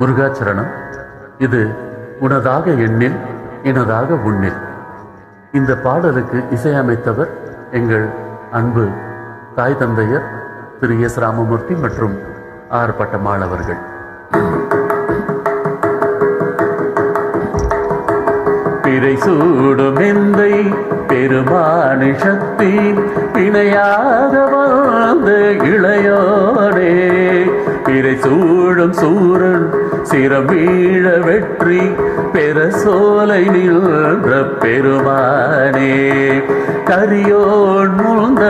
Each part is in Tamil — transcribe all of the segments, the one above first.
முருகாச்சரணம். இது உனதாக எண்ணில் எனதாக உன்னில். இந்த பாடலுக்கு இசையமைத்தவர் எங்கள் அன்பு தாய் தந்தையர் திரு எஸ் ராமமூர்த்தி மற்றும் ஆர் பட்டம்மாள் அவர்கள். பிறை சூடும் எந்தை பெருமானி சக்தி பிணையாக வாழ்ந்த இளையோனே, பிறை சூடும் சூரன் சிரம் வீழ வெற்றி பெற சோலை நின்ற பெருமானே, கரியோன் முழ்ந்த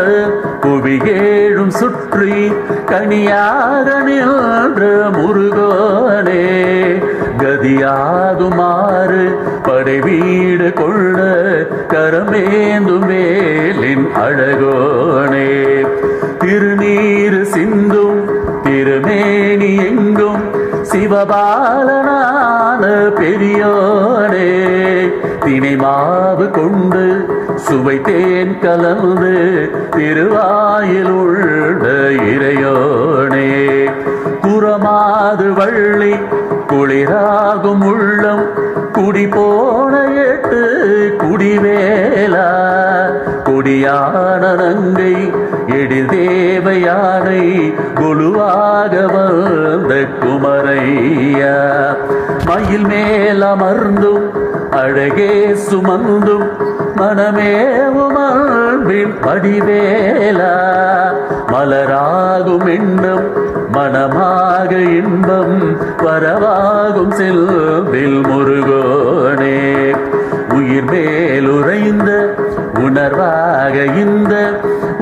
புவியேழும் சுற்றி கனியாக நின்ற முருகோனே, கதியாகுமாறு படை வீடு கொள்ள கரமேந்தும் வேலின் அழகோனே, திருநீர் சிந்தும் திருமேனி எங்கும் சிவபாலனான பெரியோனே, தினை மாவு கொண்டு சுவை தேன் கலந்து திருவாயில் உள்ள இறையோனே, புறமாது வள்ளி குளிராகும் உள்ளம் குடி போன எட்டு குடிவேலா, கொடியான நங்கை எழில் தேவையானை குழுவாக வந்த குமரையா, மயில் மேல் அமர்ந்தும் அழகே சுமந்தும் மனமேவும் அன்பின் படிவேலா, மலராகும் எண்ணம் மனமாக இன்பம் வரவாகும் செல்வில் முருகோனே, உயிர் மேலுறைந்த உணர்வாக இந்த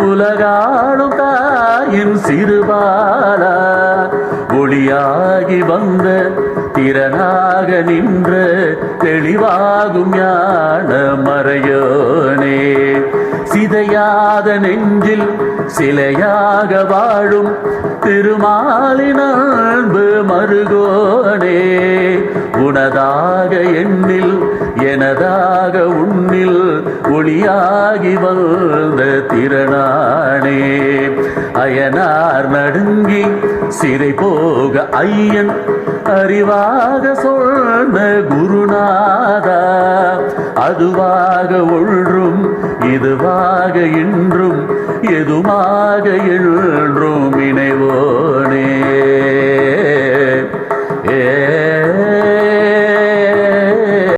உலகாளும் தாயின் சிறுபாலா, ஒளியாகி வந்த திறனாக நின்ற தெளிவாகும் ஞான மறையோனே, சிதையாத நெஞ்சில் சிலையாக வாழும் திருமாலின் அன்பு மருகோனே, உனதாக எண்ணில் எனதாக உன்னில் ஒளியாகி வந்த திறனானே, அயனார் நடுங்கி சிறை போக ஐயன் அறிவாக சொன்ன குருநாதா, அதுவாக ஒன்றும் இதுவாக இன்றும் எதுமாக என்றும் இணைவோனே.